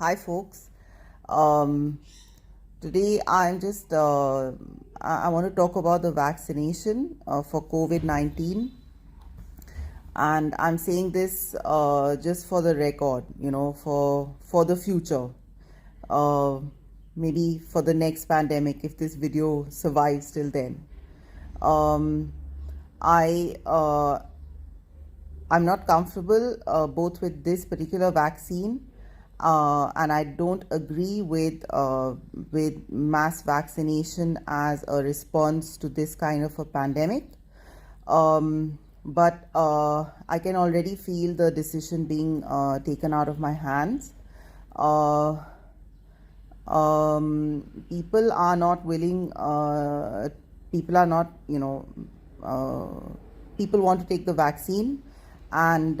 Hi, folks. Um, Today, I want to talk about the vaccination for COVID-19, and I'm saying this just for the record, for the future, uh, maybe for the next pandemic if this video survives till then. Um, I I'm not comfortable both with this particular vaccine, and I don't agree with mass vaccination as a response to this kind of a pandemic. But I can already feel the decision being taken out of my hands. Uh, People are not willing. People are not, people want to take the vaccine. And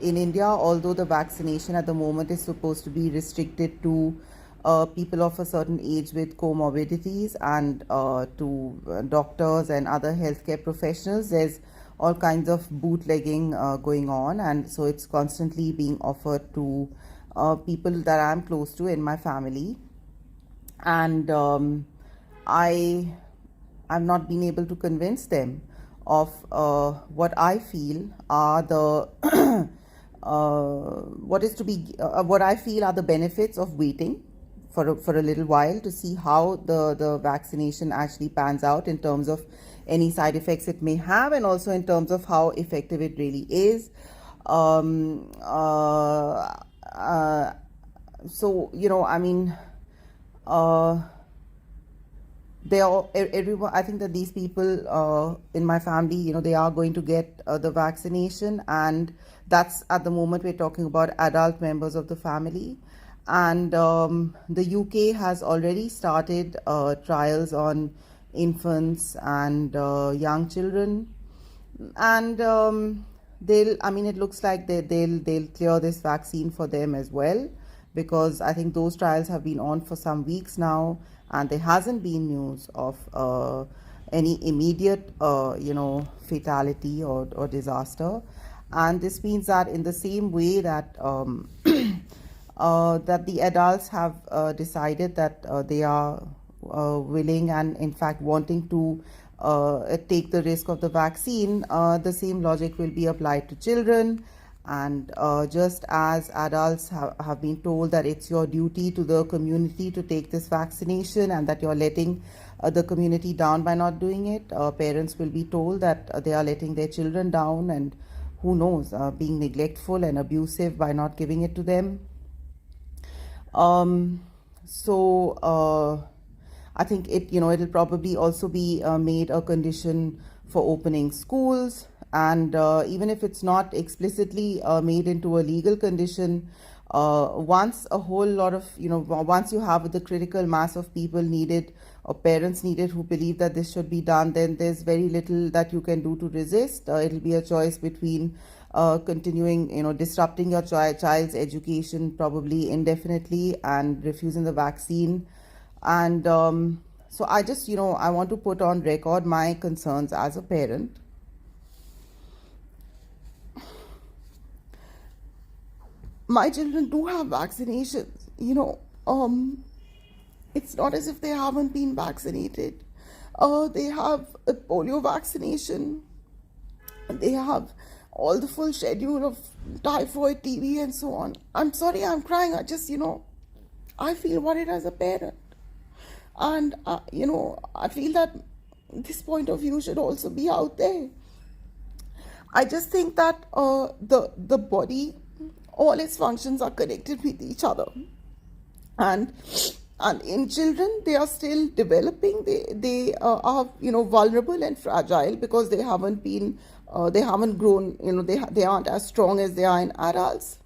in India, although the vaccination at the moment is supposed to be restricted to people of a certain age with comorbidities and to doctors and other healthcare professionals, there's all kinds of bootlegging going on, and so it's constantly being offered to people that I'm close to in my family. And I I've not been able to convince them of what I feel are the what I feel are the benefits of waiting for a little while to see how the vaccination actually pans out in terms of any side effects it may have, and also in terms of how effective it really is. Um, uh, uh, so I mean, uh, they all everyone, I think that these people in my family, they are going to get the vaccination, and that's at the moment we're talking about adult members of the family. And the UK has already started trials on infants and young children. And I mean, it looks like they'll clear this vaccine for them as well, because I think those trials have been on for some weeks now, and there hasn't been news of any immediate fatality or disaster. And this means that in the same way that that the adults have decided that they are willing and in fact wanting to take the risk of the vaccine, the same logic will be applied to children. And just as adults have been told that it's your duty to the community to take this vaccination, and that you're letting the community down by not doing it, parents will be told that they are letting their children down, and who knows, being neglectful and abusive by not giving it to them. um, so I think it'll probably also be made a condition for opening schools. And even if it's not explicitly made into a legal condition, once a whole lot of, once you have the critical mass of people needed or parents needed who believe that this should be done, then there's very little that you can do to resist. It'll be a choice between continuing, disrupting your child's education probably indefinitely and refusing the vaccine. And so I just, I want to put on record my concerns as a parent. My children do have vaccinations, it's not as if they haven't been vaccinated. They have a polio vaccination, they have all the full schedule of typhoid, TB, and so on. I'm sorry, I'm crying. I just, I feel worried as a parent. And, I feel that this point of view should also be out there. I just think that the body, all its functions are connected with each other. and and in children, they are still developing. They are, vulnerable and fragile, because they haven't grown, they aren't as strong as they are in adults.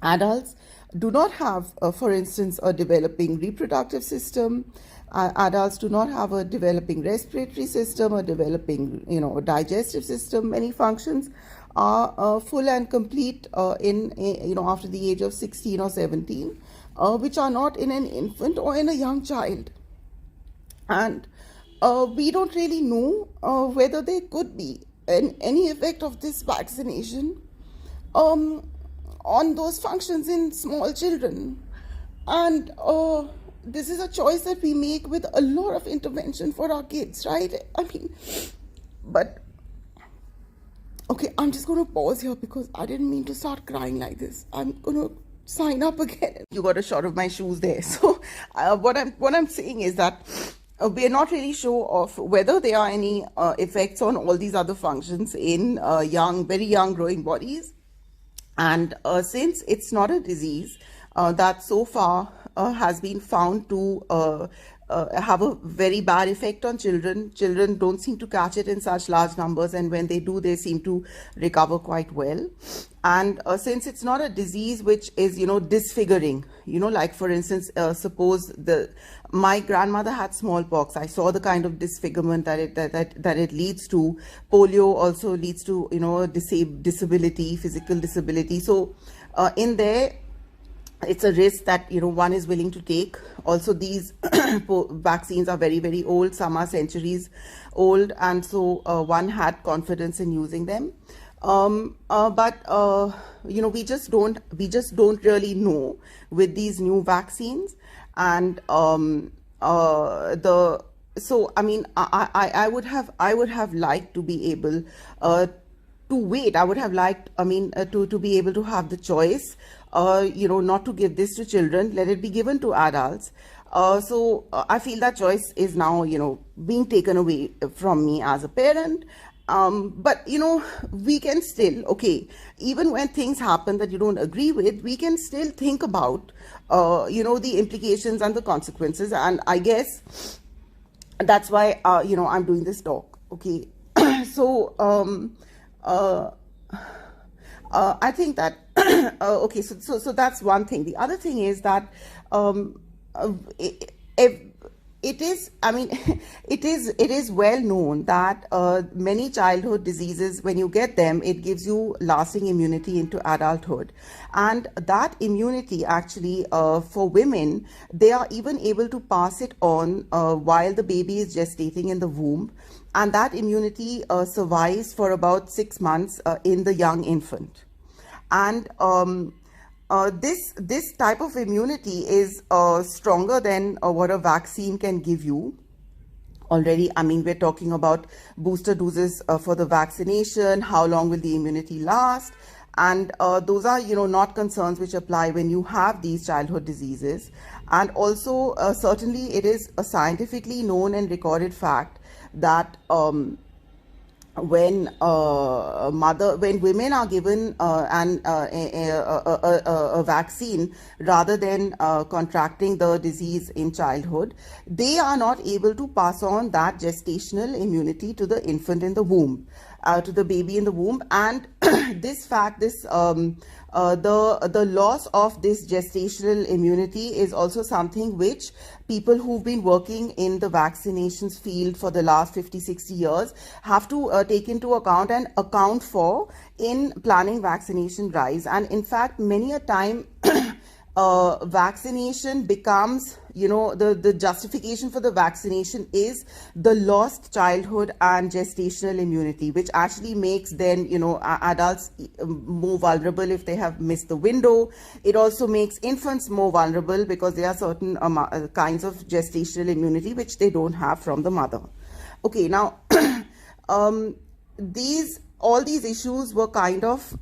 Adults do not have, for instance, a developing reproductive system. Adults do not have a developing respiratory system, a developing, digestive system. Many functions are full and complete after the age of 16 or 17, which are not in an infant or in a young child. And we don't really know whether there could be any effect of this vaccination um, on those functions in small children. And this is a choice that we make with a lot of intervention for our kids, right? I mean, but okay, I'm just going to pause here because I didn't mean to start crying like this. I'm going to sign up again. You got a shot of my shoes there. So what I'm saying is that we are not really sure of whether there are any effects on all these other functions in very young growing bodies. And since it's not a disease that so far has been found to have a very bad effect on children. Children don't seem to catch it in such large numbers, and when they do, they seem to recover quite well. And since it's not a disease which is, disfiguring, like for instance, suppose my grandmother had smallpox. I saw the kind of disfigurement that it leads to. Polio also leads to, disability, physical disability. So in there, it's a risk that one is willing to take. Also, these vaccines are very, very old. Some are centuries old, and so one had confidence in using them. But we just don't really know with these new vaccines. And so I mean, I would have liked to be able to wait. I would have liked, to be able to have the choice, not to give this to children, let it be given to adults. So I feel that choice is now, being taken away from me as a parent. But, we can still, even when things happen that you don't agree with, we can still think about, the implications and the consequences. And I guess that's why, I'm doing this talk. Okay. So, I think that so that's one thing. The other thing is that it is well known that many childhood diseases, when you get them, it gives you lasting immunity into adulthood. And that immunity actually, for women, they are even able to pass it on while the baby is gestating in the womb. And that immunity survives for about 6 months in the young infant. And this type of immunity is stronger than what a vaccine can give you. Already, we're talking about booster doses for the vaccination. How long will the immunity last? And those are, not concerns which apply when you have these childhood diseases. And also, certainly, it is a scientifically known and recorded fact that when women are given a vaccine rather than contracting the disease in childhood, they are not able to pass on that gestational immunity to the infant in the womb, to the baby in the womb. And this fact, the loss of this gestational immunity is also something which people who've been working in the vaccinations field for the last 50-60 years have to take into account and account for in planning vaccination drives. And in fact, many a time vaccination becomes, the justification for the vaccination is the lost childhood and gestational immunity, which actually makes then, adults more vulnerable if they have missed the window. It also makes infants more vulnerable because there are certain kinds of gestational immunity which they don't have from the mother. Okay, now, all these issues were kind of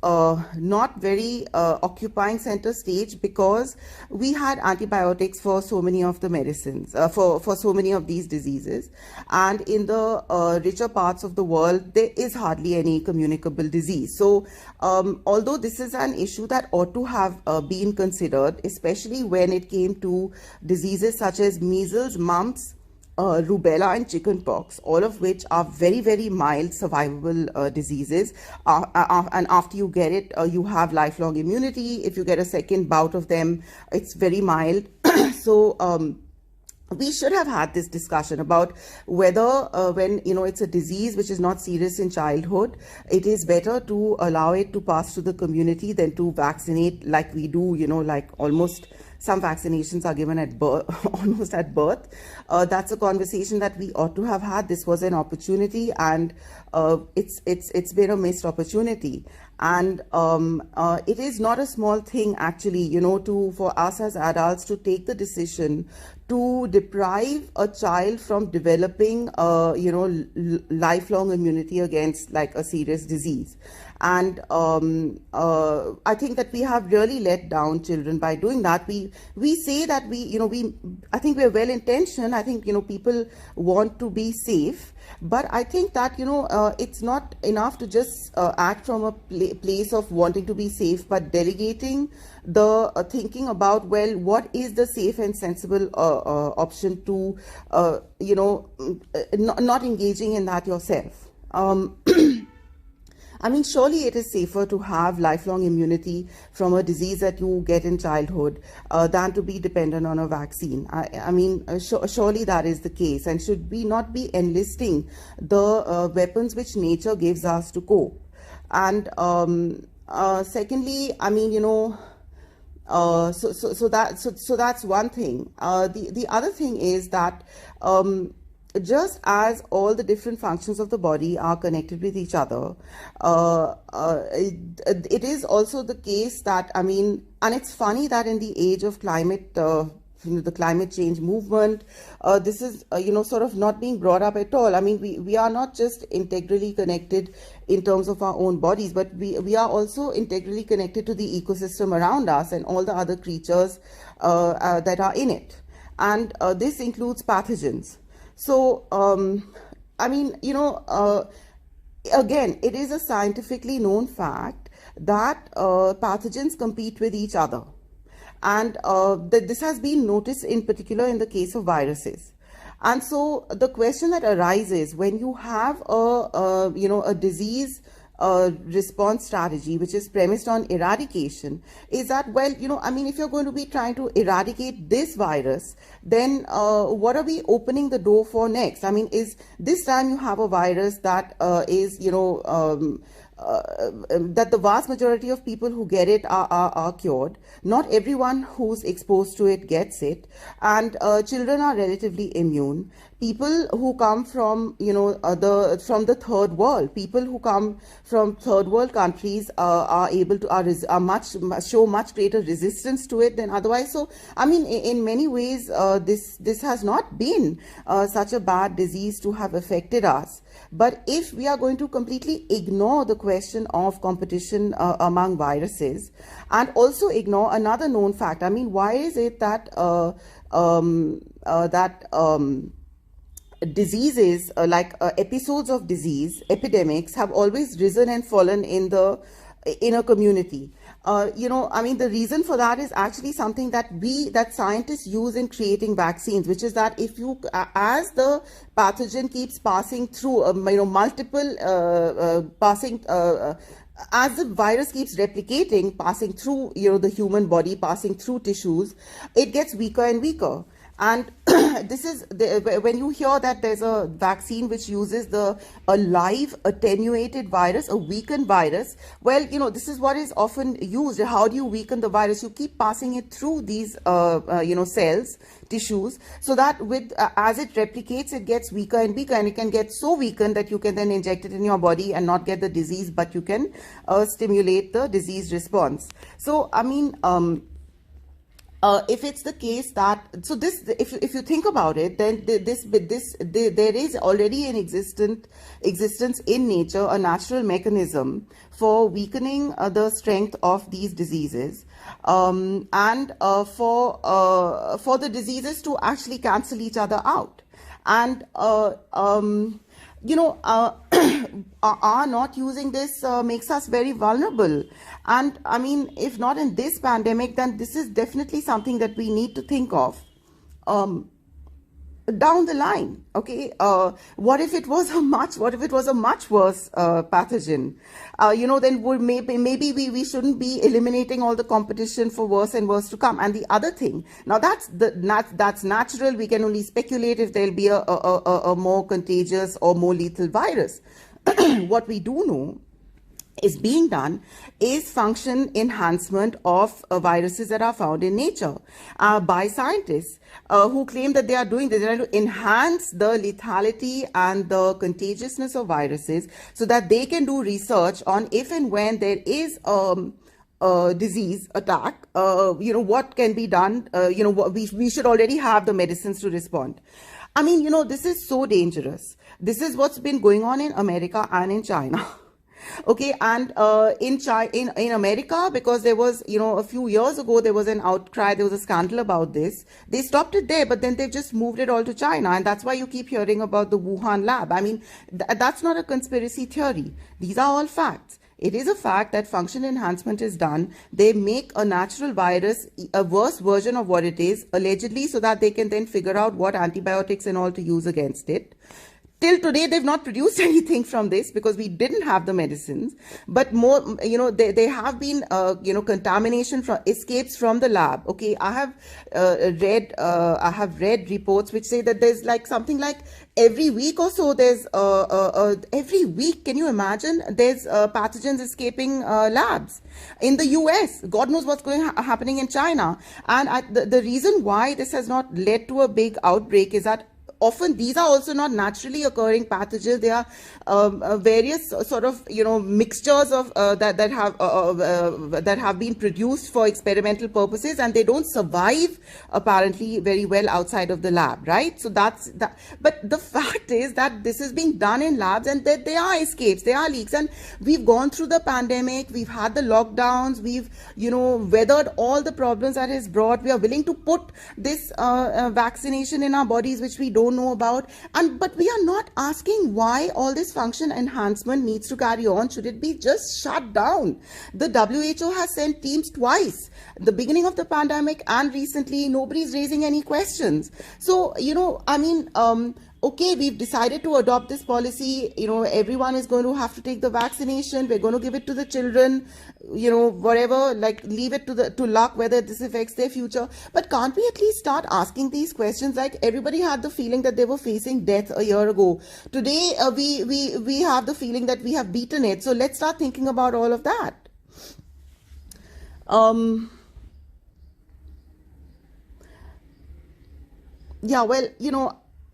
not very occupying center stage because we had antibiotics for so many of the medicines, for so many of these diseases. And in the richer parts of the world, there is hardly any communicable disease. So although this is an issue that ought to have been considered, especially when it came to diseases such as measles, mumps, rubella and chickenpox, all of which are very, very mild survivable diseases. And after you get it, you have lifelong immunity. If you get a second bout of them, it's very mild. So we should have had this discussion about whether when it's a disease which is not serious in childhood, it is better to allow it to pass to the community than to vaccinate like we do, like almost some vaccinations are given at birth, almost at birth. That's a conversation that we ought to have had. This was an opportunity, and it's been a missed opportunity. And it is not a small thing, actually, for us as adults to take the decision to deprive a child from developing, lifelong immunity against like a serious disease. And I think that we have really let down children by doing that. We say that I think we're well intentioned. I think people want to be safe, but I think that it's not enough to just act from a place of wanting to be safe, but delegating the thinking about, well, what is the safe and sensible option to not engaging in that yourself. I mean, surely it is safer to have lifelong immunity from a disease that you get in childhood than to be dependent on a vaccine. I mean, surely that is the case. And should we not be enlisting the weapons which nature gives us to cope? And secondly, I mean, so that's one thing. The other thing is that just as all the different functions of the body are connected with each other, it is also the case that, I mean, and it's funny that in the age of climate, the climate change movement, this is, sort of not being brought up at all. I mean, we are not just integrally connected in terms of our own bodies, but we are also integrally connected to the ecosystem around us and all the other creatures that are in it. And this includes pathogens. So, I mean, again, it is a scientifically known fact that pathogens compete with each other. And this has been noticed in particular in the case of viruses. And so the question that arises when you have a disease response strategy which is premised on eradication is that, well, I mean, if you're going to be trying to eradicate this virus, then what are we opening the door for next? I mean, is this time you have a virus that is, that the vast majority of people who get it are cured. Not everyone who's exposed to it gets it, and children are relatively immune. People who come from from the third world, people who come from third world countries are able to show much greater resistance to it than otherwise. So I mean, in many ways, this has not been such a bad disease to have affected us. But if we are going to completely ignore the question of competition among viruses and also ignore another known fact, I mean, why is it that diseases episodes of disease, epidemics, have always risen and fallen in a community? I mean, the reason for that is actually something that scientists use in creating vaccines, which is that if you, as the pathogen keeps passing through, multiple as the virus keeps replicating, passing through, the human body, passing through tissues, it gets weaker and weaker. And this is when you hear that there's a vaccine which uses a live attenuated virus, a weakened virus. Well, this is what is often used. How do you weaken the virus? You keep passing it through these, cells, tissues, so that as it replicates, it gets weaker and weaker, and it can get so weakened that you can then inject it in your body and not get the disease, but you can stimulate the disease response. So, I mean, if it's the case that, so this, if you think about it, then there is already an existence in nature, a natural mechanism for weakening the strength of these diseases, and for the diseases to actually cancel each other out. And are not using this makes us very vulnerable. And I mean, if not in this pandemic, then this is definitely something that we need to think of down the line. Okay, what if it was a much worse pathogen? Then maybe we shouldn't be eliminating all the competition for worse and worse to come. And the other thing, now that's natural. We can only speculate if there'll be a more contagious or more lethal virus. What we do know is being done is function enhancement of viruses that are found in nature by scientists who claim that they are doing this. They're trying to enhance the lethality and the contagiousness of viruses so that they can do research on if and when there is a disease attack, what can be done. We should already have the medicines to respond. I mean, this is so dangerous. This is what's been going on in America and in China. Okay, and in America, because there was, a few years ago, there was an outcry, there was a scandal about this. They stopped it there, but then they've just moved it all to China. And that's why you keep hearing about the Wuhan lab. I mean, that's not a conspiracy theory. These are all facts. It is a fact that function enhancement is done. They make a natural virus a worse version of what it is, allegedly, so that they can then figure out what antibiotics and all to use against it. Till today, they've not produced anything from this because we didn't have the medicines. But more, there have been, contamination from escapes from the lab. Okay, I have read reports which say that there's like something like every week or so. There's every week. Can you imagine? There's pathogens escaping labs in the US. God knows what's happening in China. And the reason why this has not led to a big outbreak is that often these are also not naturally occurring pathogens. They are various sort of mixtures of that have been produced for experimental purposes, and they don't survive apparently very well outside of the lab, right? So that's that. But the fact is that this is being done in labs, and that there are escapes, there are leaks, and we've gone through the pandemic, we've had the lockdowns, we've weathered all the problems that has brought. We are willing to put this vaccination in our bodies, which we don't know about, but we are not asking why all this function enhancement needs to carry on. Should it be just shut down? The WHO has sent teams twice, the beginning of the pandemic and recently. Nobody's raising any questions. So okay, we've decided to adopt this policy. Everyone is going to have to take the vaccination. We're going to give it to the children, whatever, like leave it to luck whether this affects their future. But can't we at least start asking these questions? Like, everybody had the feeling that they were facing death a year ago. Today, we have the feeling that we have beaten it. So let's start thinking about all of that. Yeah, well,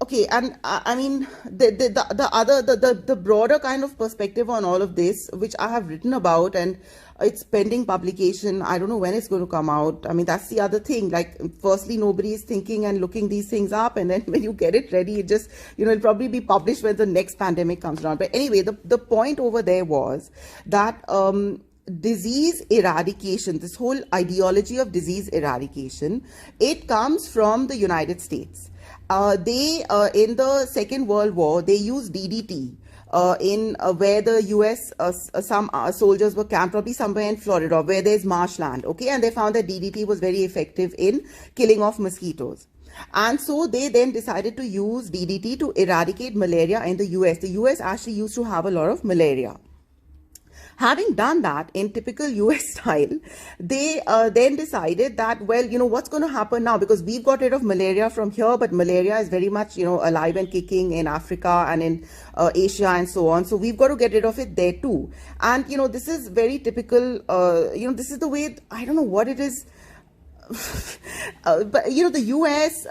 okay, and I mean the broader kind of perspective on all of this, which I have written about, and it's pending publication. I don't know when it's going to come out. I mean, that's the other thing. Like, firstly, nobody is thinking and looking these things up, and then when you get it ready, it just it'll probably be published when the next pandemic comes around. But anyway, the point over there was that disease eradication, this whole ideology of disease eradication, it comes from the United States. They in the Second World War, they used DDT in where the US some soldiers were camped, probably somewhere in Florida where there's marshland. Okay, and they found that DDT was very effective in killing off mosquitoes. And so they then decided to use DDT to eradicate malaria in the US. The US actually used to have a lot of malaria. Having done that in typical US style, they then decided that, well, what's going to happen now? Because we've got rid of malaria from here, but malaria is very much, alive and kicking in Africa and in Asia and so on. So we've got to get rid of it there too. And, this is very typical, this is the way, I don't know what it is. But, the US,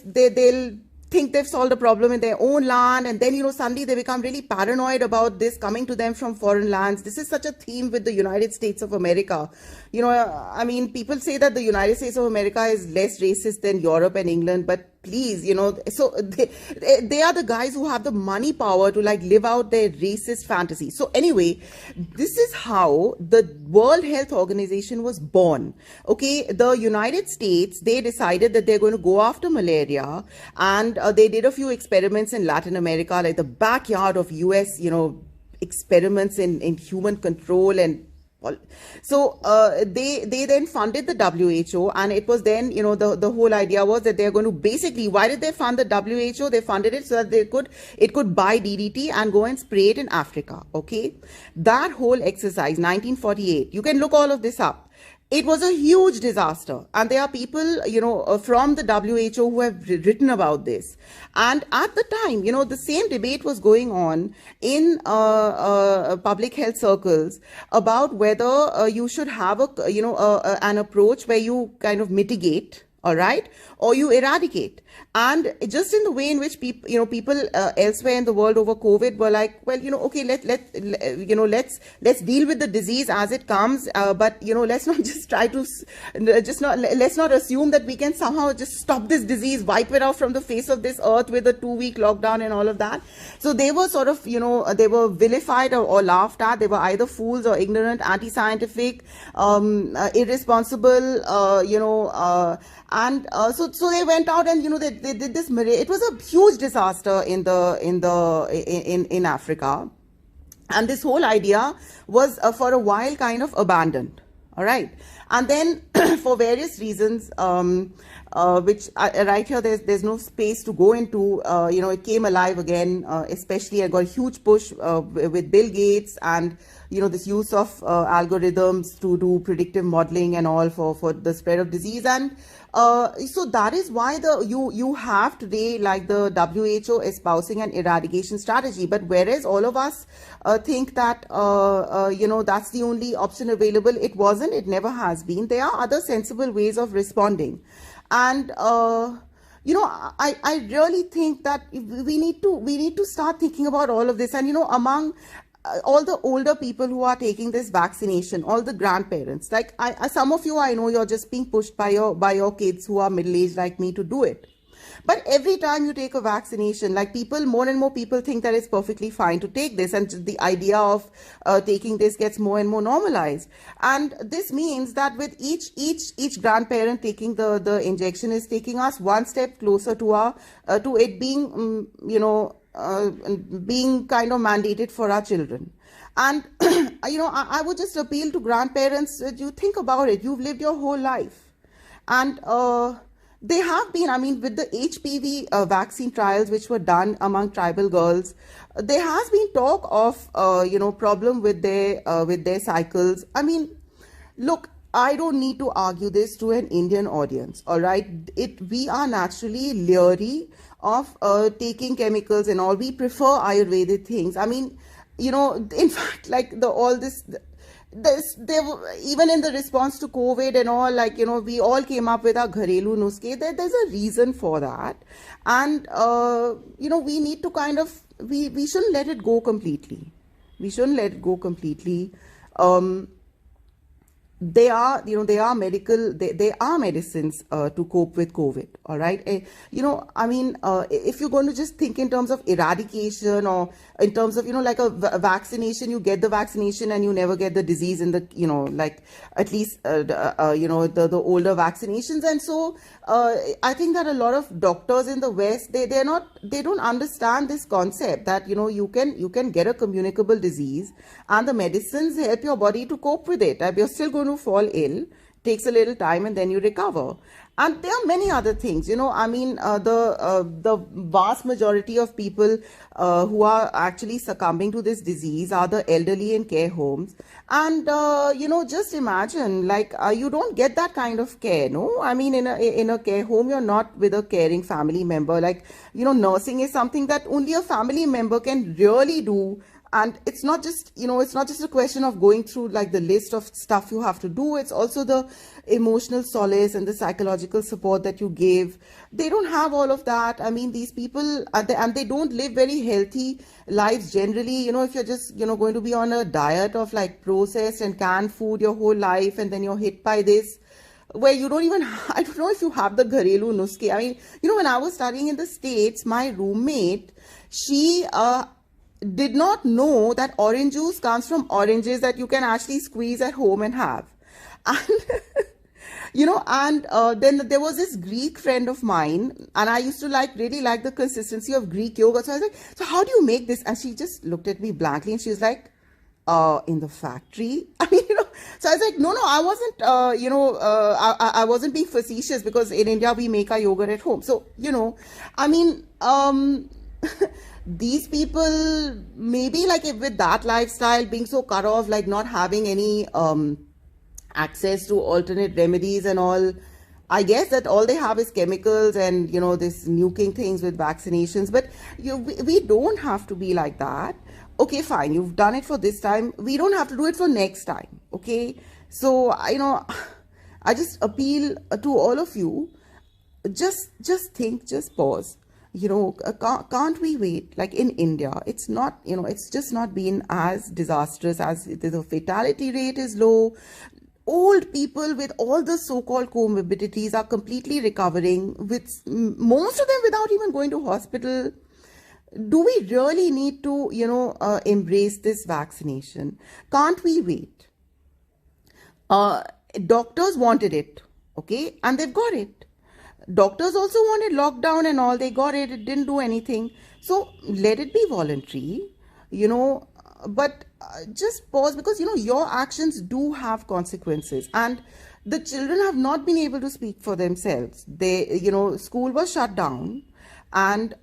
they'll think they've solved a problem in their own land, and then suddenly they become really paranoid about this coming to them from foreign lands. This is such a theme with the United States of America. I mean, people say that the United States of America is less racist than Europe and England, but please, so they are the guys who have the money power to like live out their racist fantasy. So anyway, this is how the World Health Organization was born. Okay, the United States, they decided that they're going to go after malaria, and they did a few experiments in Latin America, like the backyard of US, experiments in human control. And so they then funded the WHO, and it was then, the whole idea was that they're going to basically, why did they fund the WHO? They funded it so that it could buy DDT and go and spray it in Africa. Okay, that whole exercise, 1948, you can look all of this up. It was a huge disaster. And there are people, from the WHO who have written about this. And at the time, the same debate was going on in public health circles about whether you should have an approach where you kind of mitigate, all right, or you eradicate. And just in the way in which people elsewhere in the world over COVID were like, well, okay, let's deal with the disease as it comes, but let's not just try to let's not assume that we can somehow just stop this disease, wipe it off from the face of this earth with a 2-week lockdown and all of that. So they were sort of, they were vilified or laughed at. They were either fools or ignorant, anti-scientific, irresponsible, and so they went out and they did this. It was a huge disaster in Africa, and this whole idea was for a while kind of abandoned. All right, and then for various reasons, which right here there's no space to go into. It came alive again, especially I got a huge push with Bill Gates and this use of algorithms to do predictive modeling and all for the spread of disease. And so that is why you have today like the WHO espousing an eradication strategy. But whereas all of us think that that's the only option available, it wasn't. It never has been. There are other sensible ways of responding, and I really think that we need to start thinking about all of this. And among all the older people who are taking this vaccination, all the grandparents, like some of you, I know you're just being pushed by your kids who are middle-aged like me to do it. But every time you take a vaccination, like more and more people think that it's perfectly fine to take this, and the idea of taking this gets more and more normalized. And this means that with each grandparent taking the injection is taking us one step closer to it being being kind of mandated for our children. And I would just appeal to grandparents that you think about it. You've lived your whole life, and they have been, with the HPV vaccine trials which were done among tribal girls, there has been talk of problem with their cycles. Look, I don't need to argue this to an Indian audience, all right? We are naturally leery of taking chemicals and all. We prefer Ayurvedic things. In fact, like even in the response to COVID and all, we all came up with our gharelu nuske. There's a reason for that. And, we need to kind of, we shouldn't let it go completely. They are medicines to cope with COVID. All right. If you're going to just think in terms of eradication or in terms of, like a vaccination, you get the vaccination and you never get the disease in the, at least, the older vaccinations. And so I think that a lot of doctors in the West, they don't understand this concept that, you can get a communicable disease and the medicines help your body to cope with it. You're still going to fall ill, takes a little time, and then you recover. And there are many other things, the vast majority of people who are actually succumbing to this disease are the elderly in care homes. And, just imagine, you don't get that kind of care, no? In a care home, you're not with a caring family member. Nursing is something that only a family member can really do. And it's not just, a question of going through like the list of stuff you have to do. It's also the emotional solace and the psychological support that you give. They don't have all of that. These people, and they don't live very healthy lives generally. If you're just, going to be on a diet of like processed and canned food your whole life, and then you're hit by this, where you don't even, I don't know if you have the gharelu nuske. When I was studying in the States, my roommate, she, did not know that orange juice comes from oranges that you can actually squeeze at home and have. And then there was this Greek friend of mine, and I used to really like the consistency of Greek yogurt. So I was like, so how do you make this? And she just looked at me blankly and she was like, in the factory. So I was like, no, I wasn't, I wasn't being facetious, because in India we make our yogurt at home. So, these people, maybe with that lifestyle, being so cut off, not having any access to alternate remedies and all. I guess that all they have is chemicals and, this nuking things with vaccinations. But we don't have to be like that. Okay, fine. You've done it for this time. We don't have to do it for next time. Okay. So, I just appeal to all of you. Just think, just pause. Can't we wait? Like in India, it's not, it's just not been as disastrous as the fatality rate is low. Old people with all the so-called comorbidities are completely recovering, with most of them without even going to hospital. Do we really need to, embrace this vaccination? Can't we wait? Doctors wanted it, okay, and they've got it. Doctors also wanted lockdown and all. They got it. It didn't do anything. So let it be voluntary, but just pause, because your actions do have consequences, and the children have not been able to speak for themselves. They, school was shut down, and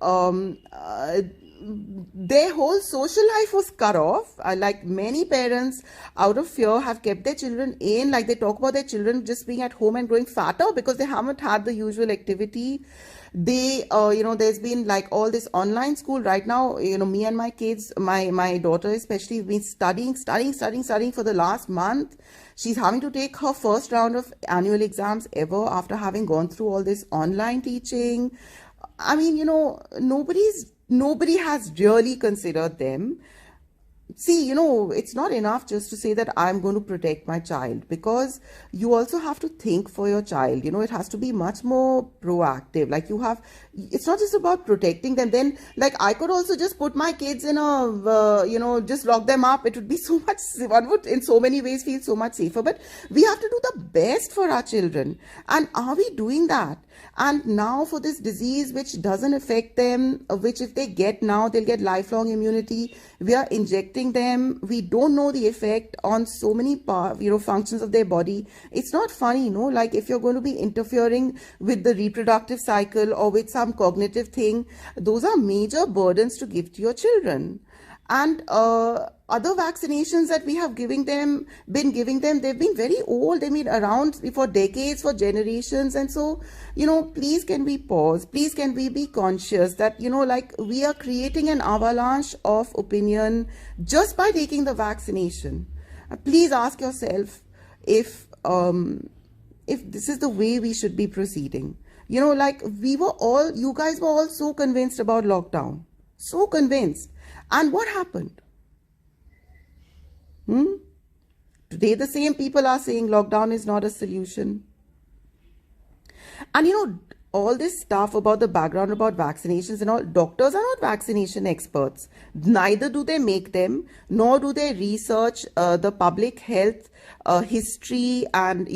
their whole social life was cut off. Like many parents, out of fear, have kept their children in. Like they talk about their children just being at home and growing fatter because they haven't had the usual activity. They, there's been like all this online school right now. Me and my kids, my daughter especially, have been studying for the last month. She's having to take her first round of annual exams ever after having gone through all this online teaching. I mean, nobody has really considered them. See, it's not enough just to say that I'm going to protect my child, because you also have to think for your child. It has to be much more proactive. Like it's not just about protecting them. Then, like, I could also just put my kids in just lock them up. It would be so much, one would in so many ways feel so much safer. But we have to do the best for our children. And are we doing that? And now for this disease, which doesn't affect them, which if they get now, they'll get lifelong immunity. We are injecting them. We don't know the effect on so many functions of their body. It's not funny, like if you're going to be interfering with the reproductive cycle or with some cognitive thing, those are major burdens to give to your children. And other vaccinations that we have been giving them, they've been very old. They've been around for decades, for generations. And so, please can we pause? Please can we be conscious that, like we are creating an avalanche of opinion just by taking the vaccination. Please ask yourself if this is the way we should be proceeding. Like you guys were all so convinced about lockdown. So convinced. And what happened? Today, the same people are saying lockdown is not a solution. And all this stuff about the background about vaccinations and all, doctors are not vaccination experts. Neither do they make them, nor do they research the public health history and,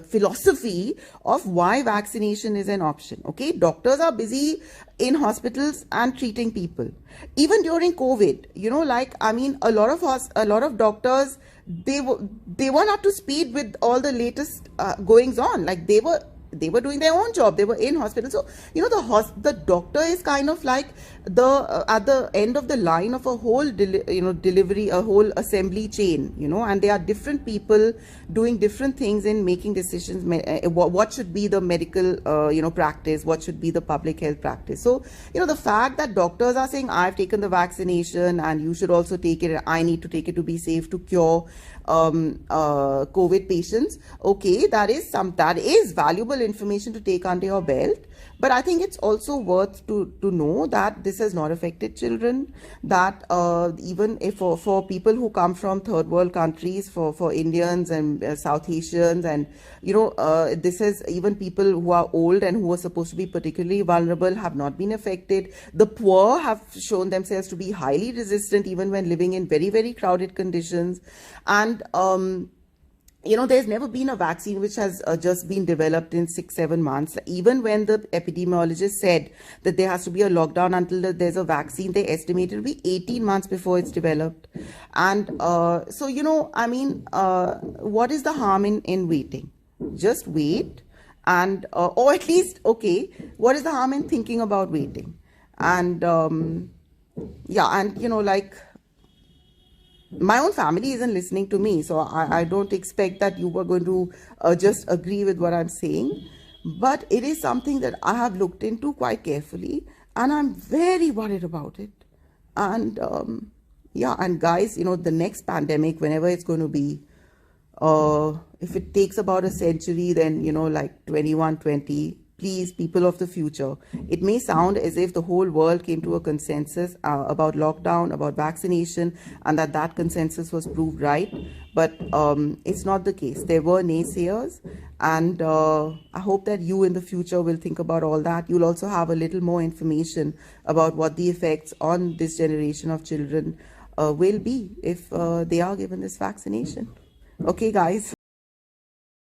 philosophy of why vaccination is an option. Okay, doctors are busy in hospitals and treating people. Even during COVID, a lot of doctors, they weren't up to speed with all the latest goings on. Like they were doing their own job. They were in hospital. So, the doctor is kind of like at the end of the line of a whole, delivery, a whole assembly chain, and there are different people doing different things in making decisions. What should be the medical, practice? What should be the public health practice? So, the fact that doctors are saying, I've taken the vaccination and you should also take it. I need to take it to be safe to cure COVID patients. Okay, that is valuable information to take under your belt. But I think it's also worth to know that this has not affected children, that even if for people who come from third world countries, for Indians and South Asians, and this is even people who are old and who are supposed to be particularly vulnerable have not been affected. The poor have shown themselves to be highly resistant even when living in very, very crowded conditions. And there's never been a vaccine which has just been developed in 6-7 months. Even when the epidemiologist said that there has to be a lockdown until there's a vaccine, they estimated it will be 18 months before it's developed. And what is the harm in waiting? Just wait. And or at least, okay, what is the harm in thinking about waiting? And My own family isn't listening to me, so I don't expect that you were going to just agree with what I'm saying. But it is something that I have looked into quite carefully, and I'm very worried about it. And yeah, and guys, the next pandemic, whenever it's going to be, if it takes about a century, then, like 2120, please, people of the future, it may sound as if the whole world came to a consensus about lockdown, about vaccination, and that consensus was proved right. But it's not the case. There were naysayers, and I hope that you in the future will think about all that. You'll also have a little more information about what the effects on this generation of children will be if they are given this vaccination. Okay, guys.